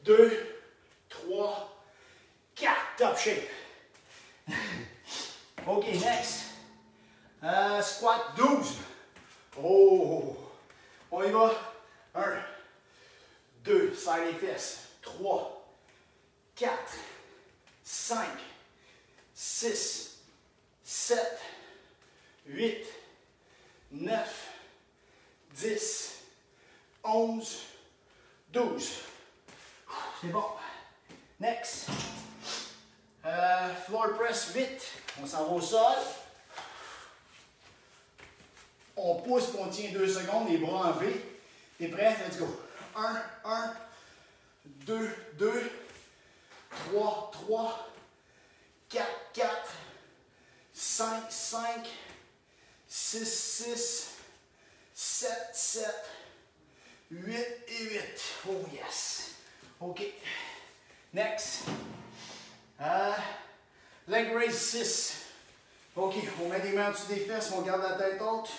2, 3, 4. Top shape. OK, next. Squat 12. Oh! On y va. 1, 2, serre les fesses. 3, 4, 5, 6, 7, 8, 9, 10, 11, 12. C'est bon. Next. Floor press 8. On s'en va au sol. On pousse et on tient 2 secondes, les bras en V. T'es prêt? Let's go. 1, 1, 2, 2, 3, 3, 4, 4, 5, 5, 6, 6, 7, 7, 8 et 8. Oh yes. OK. Next. Leg raise 6. OK, on met les mains au-dessus des fesses, on garde la tête haute.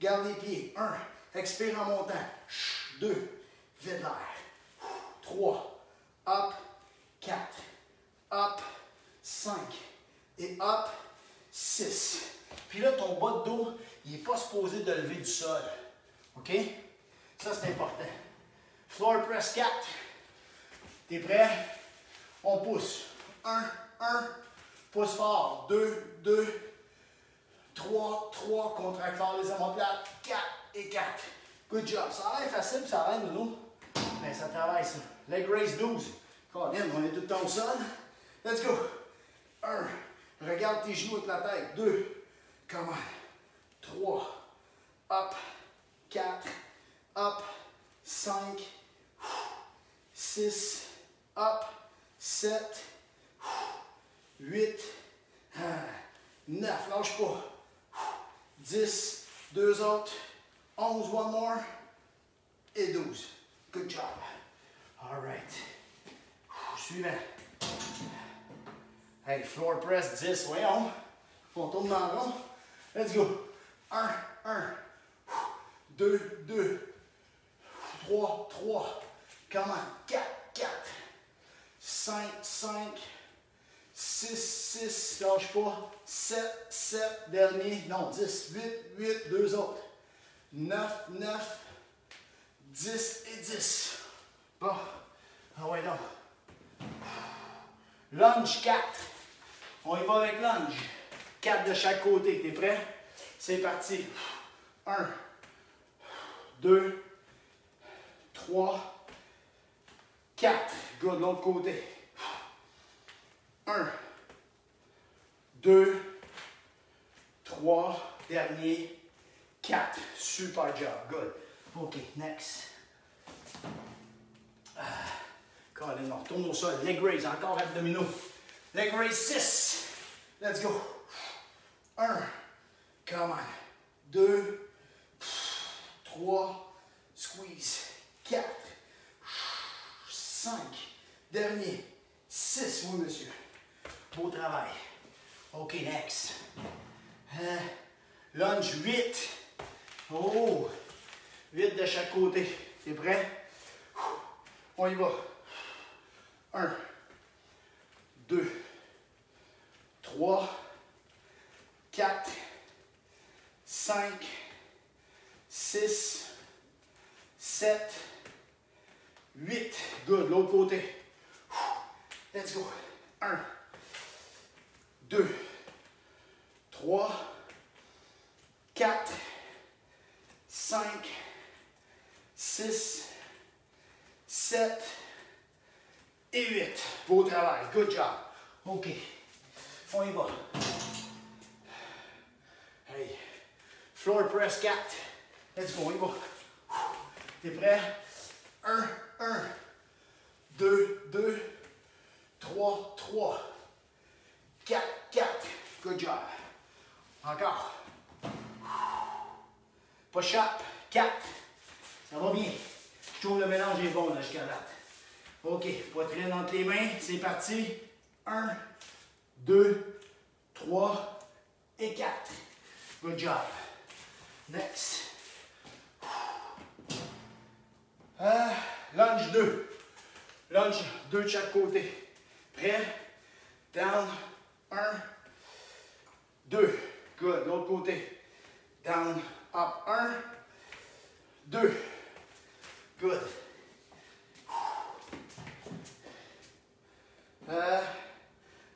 Garde les pieds. 1. Expire en montant. 2. Vide l'air. 3. Up. 4. Up. 5. Et up. 6. Puis là, ton bas de dos, il n'est pas supposé de lever du sol. OK? Ça, c'est important. Floor press 4. T'es prêt? On pousse. 1, 1. Pousse fort. 2, 2. 3, 3. Contracte fort les omoplates. 4 et 4. Good job. Ça a l'air facile, ça a l'air nounou. Mais ça travaille, ça. Leg raise 12. Colin, on est tout le temps au sol. Let's go. 1. Regarde tes genoux avec la tête. 2. Come on. 3. Up. 4. Up. 5. 6. Up. 7. 8. 9. Lâche pas. 10. 2 autres. 11. One more. Et 12. Good job. All right. Suivant. Hey, floor press 10. Voyons. On tourne dans le rond. Let's go. 1, 1. 2, 2. 3, 3. Come on. 4, 4. 5, 5. 6, 6. Lâche pas. 7, 7. Dernier. Non, 10. 8, 8. 2 autres. 9, 9. 10 et 10. Bon. Ah ouais, donc. Lunge 4. On y va avec lunge. 4 de chaque côté. T'es prêt? C'est parti. 1, 2, 3, 4. Good, l'autre côté. 1, 2, 3, dernier, 4. Super job, good. OK, next. Colin, on retourne au sol. Leg raise, encore abdominaux. Leg raise 6. Let's go. 1, come on. 2, 3, squeeze. 4, 5, dernier, 6. Oui, monsieur. Beau travail. OK, next. Lunge 8. Oh, 8 de chaque côté. T'es prêt? On y va. 1, 2, 3, 4, 5, 6, 7, 8. Good. L'autre côté. Let's go. 1, 2, 3, 4, 5, 6, 7 et 8. Beau travail. Good job. OK. On y va. Hey. Floor press 4. Let's go. On y va. T'es prêt? 1, 1. 2, 2. 3, 3. 4, 4. Good job. Encore. Push-up. 4. Ça va bien. Je trouve le mélange est bon là jusqu'à date. OK. Poitrine entre les mains. C'est parti. 1, 2, 3 et 4. Good job. Next. Lunge 2. Lunge 2 de chaque côté. Prêt? Down. 1, 2. Good. L'autre côté. Down, up. 1, 2. Good.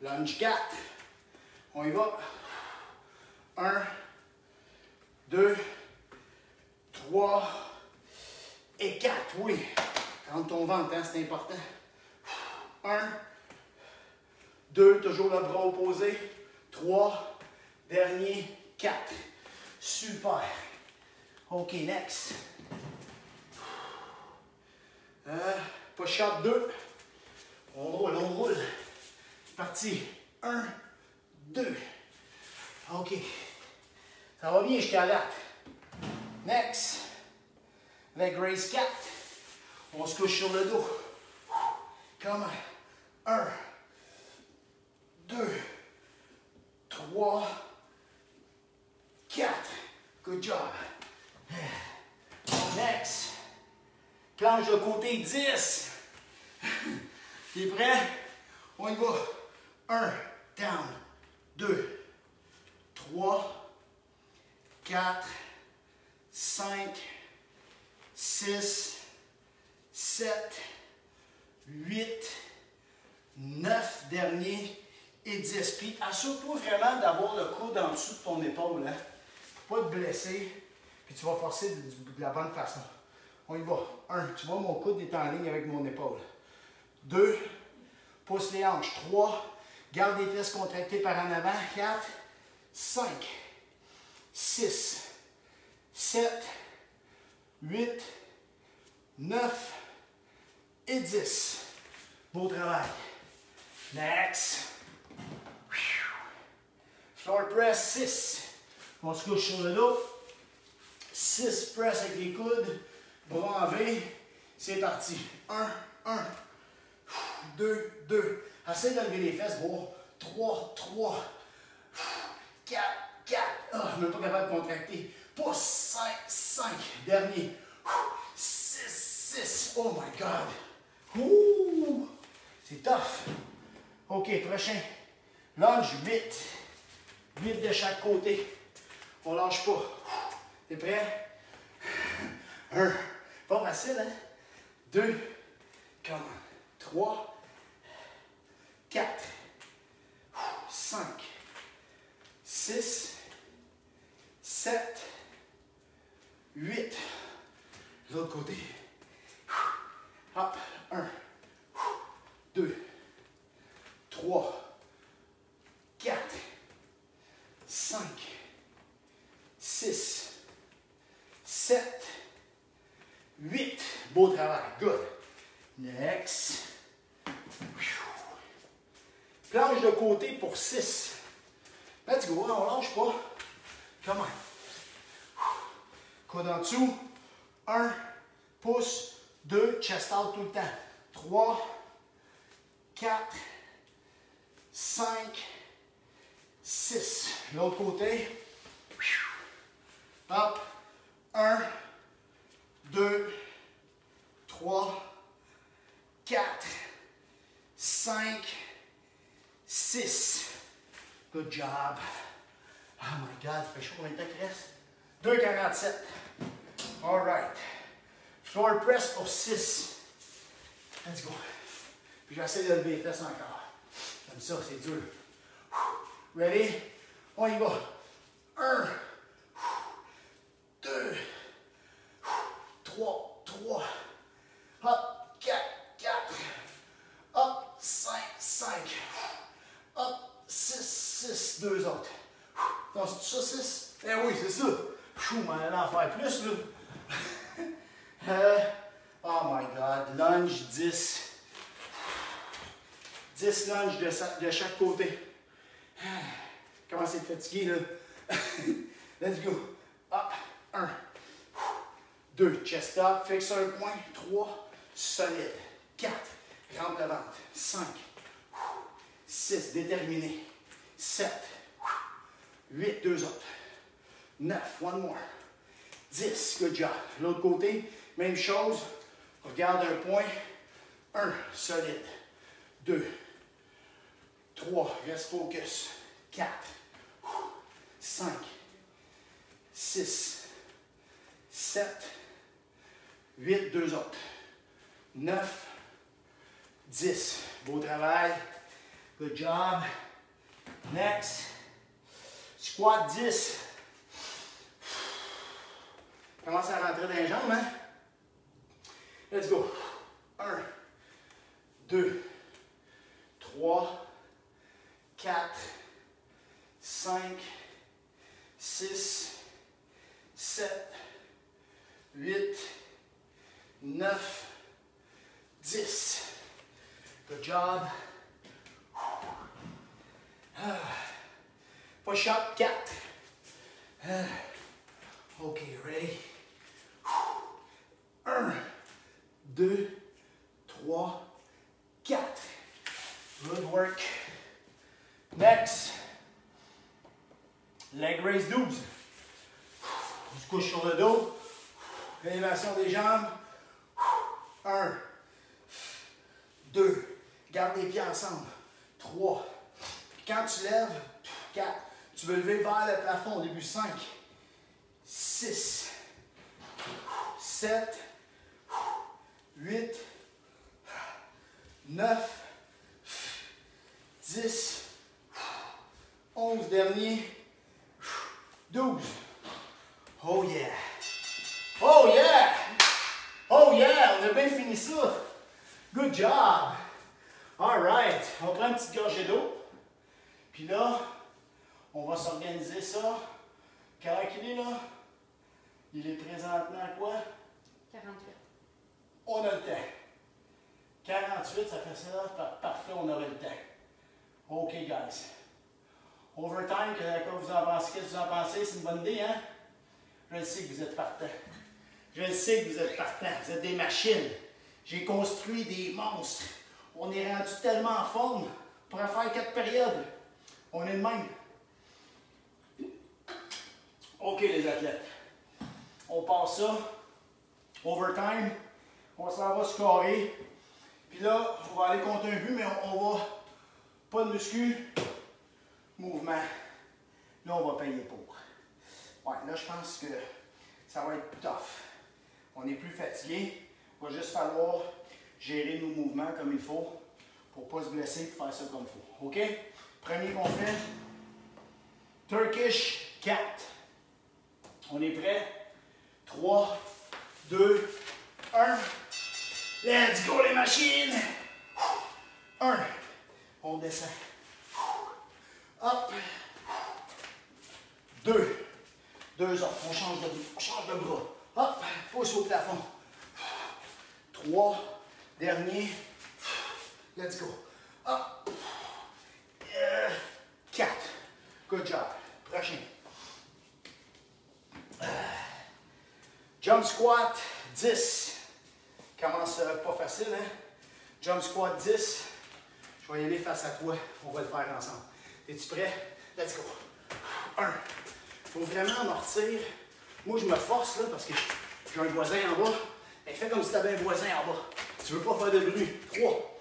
Lunge 4. On y va. 1, 2, 3 et 4. Oui. Rentre ton ventre, hein, c'est important. 1, 2, toujours le bras opposé. 3, dernier, 4. Super. OK, next. Push-up 2. On roule, on roule. Parti. 1, 2. OK. Ça va bien jusqu'à là. Next. Leg raise 4. On se couche sur le dos. Comme 1, 2, 3, 4. Good job. Next. Planche de côté 10. T'es prêt? On y va. 1, down. 2, 3, 4, 5, 6, 7, 8, 9, dernier et 10. Puis assure-toi vraiment d'avoir le coude en dessous de ton épaule. Hein? Pas te blesser, puis tu vas forcer de la bonne façon. On y va. 1, tu vois mon coude est en ligne avec mon épaule. 2, pousse les hanches. 3, garde les fesses contractées par en avant. 4, 5, 6, 7, 8, 9 et 10. Beau travail. Next. Floor press 6. On se couche sur le dos. 6 press avec les coudes. Bras en V. C'est parti. 1, 1. 2, 2. Essaye de lever les fesses. Bon. 3, 3. 4, 4. Oh, je ne suis pas capable de contracter. Pousse. 5, 5. Dernier. 6, 6. Oh my God. Ouh. C'est tough. OK, prochain. Lunge 8. 8 de chaque côté. On lâche pas. T'es prêt? 1. Pas facile, hein? 2. Come on. 3. 4. 5. 6. 7. 8. L'autre côté. Hop. 1, 2, 3, 4, 5, 6, 7, 8. Beau travail. Good. Next. Planche de côté pour 6. Let's go. On lâche pas. Come on. Coude en dessous. 1, pouce. 2, chest out tout le temps. 3, 4, 5, 6. L'autre côté. Hop. 1, 2, 3, 4, 5, 6. Good job. Oh my God, ça fait chaud. Combien de temps qu'il reste? 2,47. All right. Floor press pour 6. Let's go. Puis j'essaie de lever les fesses encore. Comme ça, c'est dur. Ready? On y va. 1, 2, 3, 3. Hop, 4, 4. Hop, 5, 5. Hop, 6, 6. 2 autres. Non, c'est ça, 6? Eh oui, c'est ça. Chou, m'en allait en faire plus, là. Oh my God. Lunge 10. 10 lunges de chaque côté. Comment c'est fatigué, là? Let's go. Hop. 1. 2. Chest up. Fixe un point. 3. Solide. 4. Rampe le ventre. 5. 6. Déterminé. 7. 8. 2 autres. 9. One more. 10. Good job. L'autre côté. Même chose. Regarde un point. 1. Solide. 2. 3. Reste focus. 4. 5. 6. 7. 8. 2 autres. 9. 10. Beau travail. Good job. Next. Squat 10. Commence à rentrer dans les jambes, hein? Let's go. 1, 2, 3, 4, 5, 6, 7, 8, 9, 10. Good job. Push-up 4. OK, ready? 1, 2, 3, 4. Good work. Next. Leg raise 12. On se couche sur le dos. Élévation des jambes. 1, 2. Garde les pieds ensemble. 3. Puis quand tu lèves, 4. Tu veux lever vers le plafond au début. 5. 6. 7. 8. 9. 10. 11. Dernier. 12. Oh yeah. Oh yeah. Oh yeah. On a bien fini ça. Good job. All right. On prend une petite gorgée d'eau. Puis là, on va s'organiser ça. Quelle heure qu'il est là? Il est présentement à quoi?
48.
On a le temps. 48, ça fait ça. Parfait, on aurait le temps. OK, guys. Overtime, qu'est-ce que vous en pensez? C'est une bonne idée, hein? Je sais que vous êtes partants. Je sais que vous êtes partants. Vous êtes des machines. J'ai construit des monstres. On est rendu tellement en forme pour faire 4 périodes. On est de même. OK, les athlètes. On passe ça. Overtime. On s'en va scorer. Puis là, on va aller contre un but, mais on va pas de muscu. Mouvement. Là, on va payer pour. Ouais, là, je pense que ça va être tough. On est plus fatigué. Il va juste falloir gérer nos mouvements comme il faut pour ne pas se blesser et faire ça comme il faut. OK? Premier qu'on fait. Turkish Cat. On est prêt? 3, 2, 1. Let's go les machines. 1. On descend. Hop. 2. 2 autres. On change de bras. Hop. Pousse au plafond. 3. Dernier. Let's go. Hop. 4. Good job. Prochain. Jump squat 10. Commence pas facile, hein? Jump squat 10. Je vais y aller face à toi. On va le faire ensemble. Es-tu prêt? Let's go. 1. Il faut vraiment amortir. Moi, je me force là parce que j'ai un voisin en bas. Mais fais comme si tu avais un voisin en bas. Tu veux pas faire de bruit. 3.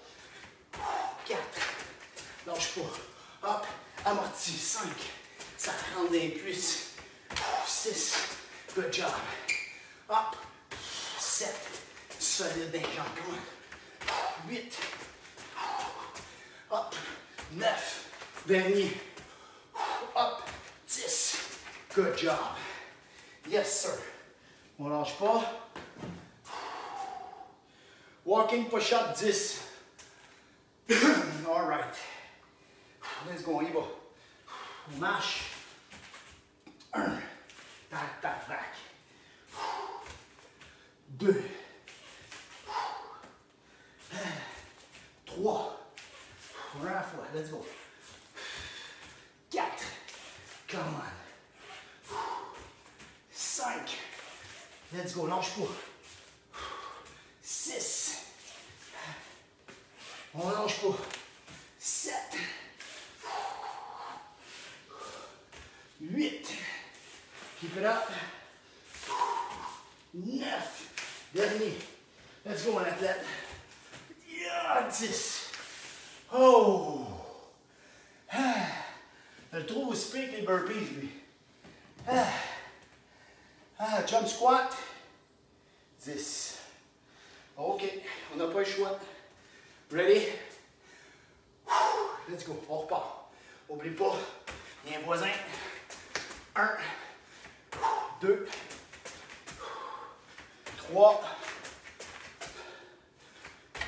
4. Lâche pas. Hop. Amorti. 5. Ça rentre dans les cuisses. 6. Good job. Hop. 7. Solide dans les jambes. 8. Hop. 9. Dernier. Hop. 10. Good job. Yes, sir. On lâche pas. Walking push-up 10. All right. Let's go, on y va. On marche. 1. Back, back, back. 2. 3. Première fois. Let's go. 4. Come on. 5. Let's go. Lâche pas. 6. On lâche pas. 7. 8. Keep it up. 9. Dernier. Let's go, mon athlète. Yeah, 10. Oh! Je le trouve aussi pire que les burpees, lui. Jump squat. 10. OK. On n'a pas le choix. Ready? Let's go. On repart. Oublie pas. Il y a un voisin. 1. 2. 3.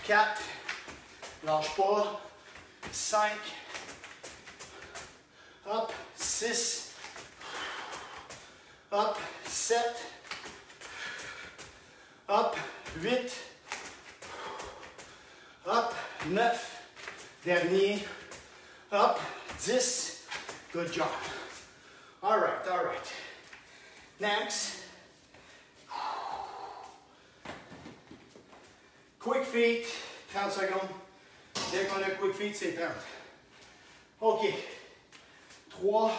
4. Lâche pas. 5. Hop. 6. Hop. 7. Hop. 8. Hop. 9. Dernier. Hop. 10. Good job. All right, all right. Next. Quick feet, 30 secondes. Dès qu'on a quick feet, c'est 30. OK. 3,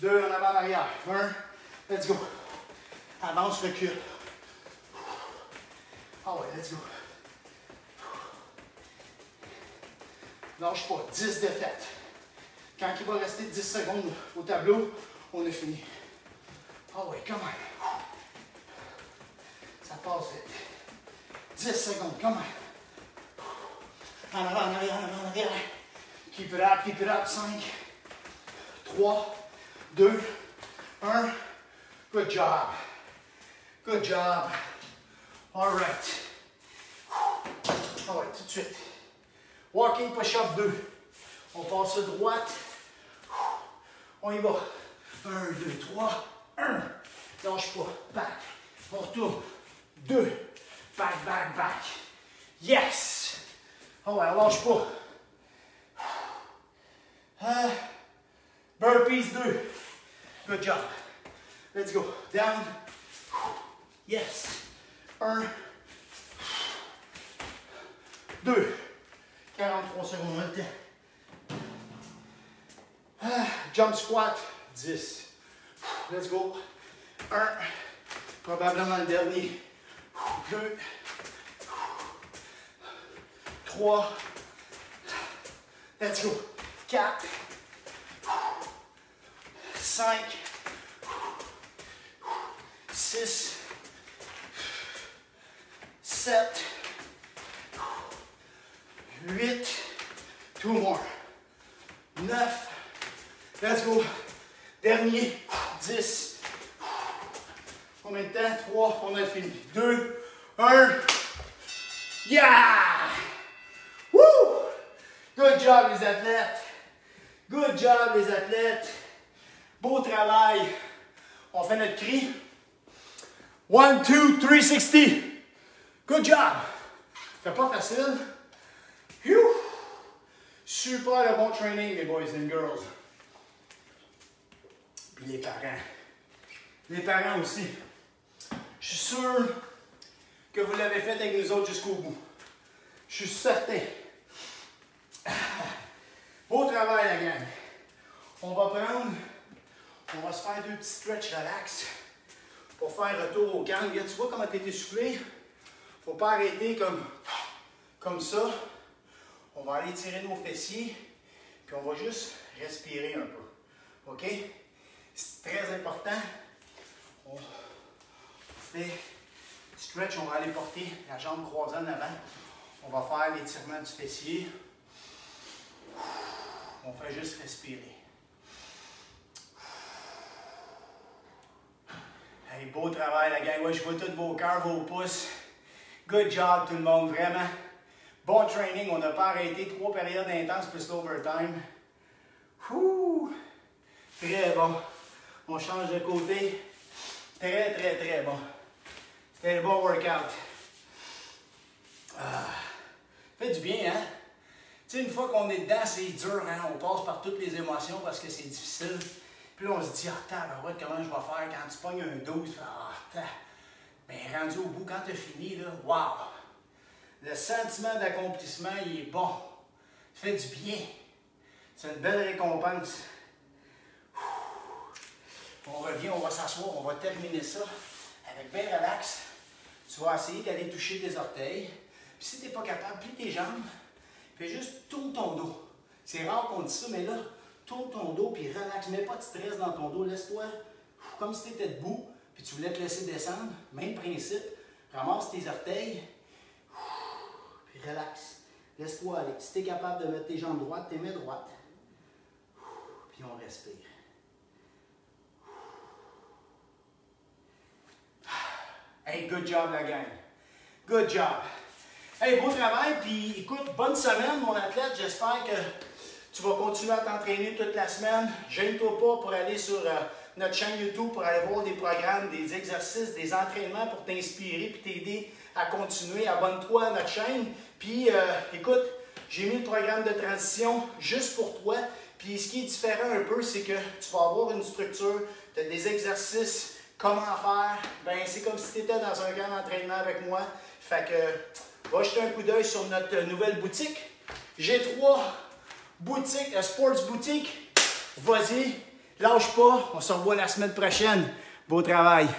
2, en avant, en arrière. 1, let's go. Avance, recule. Ah ouais, let's go. Lâche pas, 10 défaites. Quand il va rester 10 secondes au tableau, on est fini. Ah ouais, come on. Ça passe vite. 10 secondes, come on. En avant, en arrière, en avant, en arrière. Keep it up. 5, 3, 2, 1. Good job. Good job. All right. Ah ouais, tout de suite. Walking push-up 2. On passe à droite. On y va. 1, 2, 3. 1. Lâche pas. Back. On retourne. 2. Back, back, back. Yes! Oh ouais, lâche pas. Burpees 2. Good job. Let's go. Down. Yes. 1. 2. 43 secondes, le temps. Jump squat 10. Let's go. 1. Probablement le dernier. 2. 3. Let's go. 4. 5. 6. 7. 8. 2 more. 9. Let's go. Dernier. 10. Combien de temps? 3, on a fini. 2, 1. Yeah! Woo! Good job les athlètes. Good job les athlètes. Beau travail. On fait notre cri. 1, 2, 360. Good job. C'est pas facile. Whew. Super de bon training les boys and girls. Puis les parents. Les parents aussi. Je suis sûr que vous l'avez fait avec nous autres jusqu'au bout. Je suis certain. Beau travail la gang. On va se faire 2 petits stretch relax pour faire retour au calme. Tu vois comment tu es essoufflé? Faut pas arrêter comme ça. On va aller tirer nos fessiers, puis on va juste respirer un peu. OK? C'est très important. On fait stretch, on va aller porter la jambe croisée en avant. On va faire l'étirement du fessier. On fait juste respirer. Hey, beau travail la gang. Ouais, je vois tous vos cœurs, vos pouces. Good job tout le monde, vraiment. Bon training, on n'a pas arrêté. 3 périodes intenses plus l'overtime. Très bon. On change de côté. Très, très, très bon. C'était un bon workout. Fait du bien, hein? Tu sais, une fois qu'on est dedans, c'est dur, hein? On passe par toutes les émotions parce que c'est difficile. Puis là, on se dit, tabarouette, comment je vais faire quand tu pognes un 12? Ben, rendu au bout, quand tu as fini, là, wow! Le sentiment d'accomplissement, il est bon. Ça fait du bien. C'est une belle récompense. On revient, on va s'asseoir, on va terminer ça avec bien relax. Tu vas essayer d'aller toucher tes orteils. Puis si tu n'es pas capable, plie tes jambes. Fais juste tourne ton dos. C'est rare qu'on dise ça, mais là, tourne ton dos puis relax. Mets pas de stress dans ton dos. Laisse-toi comme si tu étais debout puis tu voulais te laisser descendre. Même principe. Ramasse tes orteils. Puis relax. Laisse-toi aller. Si tu es capable de mettre tes jambes droites, tu les mets droites. Puis on respire. Hey, good job la gang. Good job. Hey, beau travail, puis écoute, bonne semaine mon athlète. J'espère que tu vas continuer à t'entraîner toute la semaine. Gêne-toi pas pour aller sur notre chaîne YouTube pour aller voir des programmes, des exercices, des entraînements pour t'inspirer puis t'aider à continuer. Abonne-toi à notre chaîne. Puis écoute, j'ai mis le programme de transition juste pour toi. Puis ce qui est différent un peu, c'est que tu vas avoir une structure, tu as des exercices, comment faire. Ben c'est comme si tu étais dans un camp d'entraînement avec moi. Fait que va jeter un coup d'œil sur notre nouvelle boutique. J'ai 3 boutiques, sports boutiques. Vas-y, lâche pas. On se revoit la semaine prochaine. Beau travail.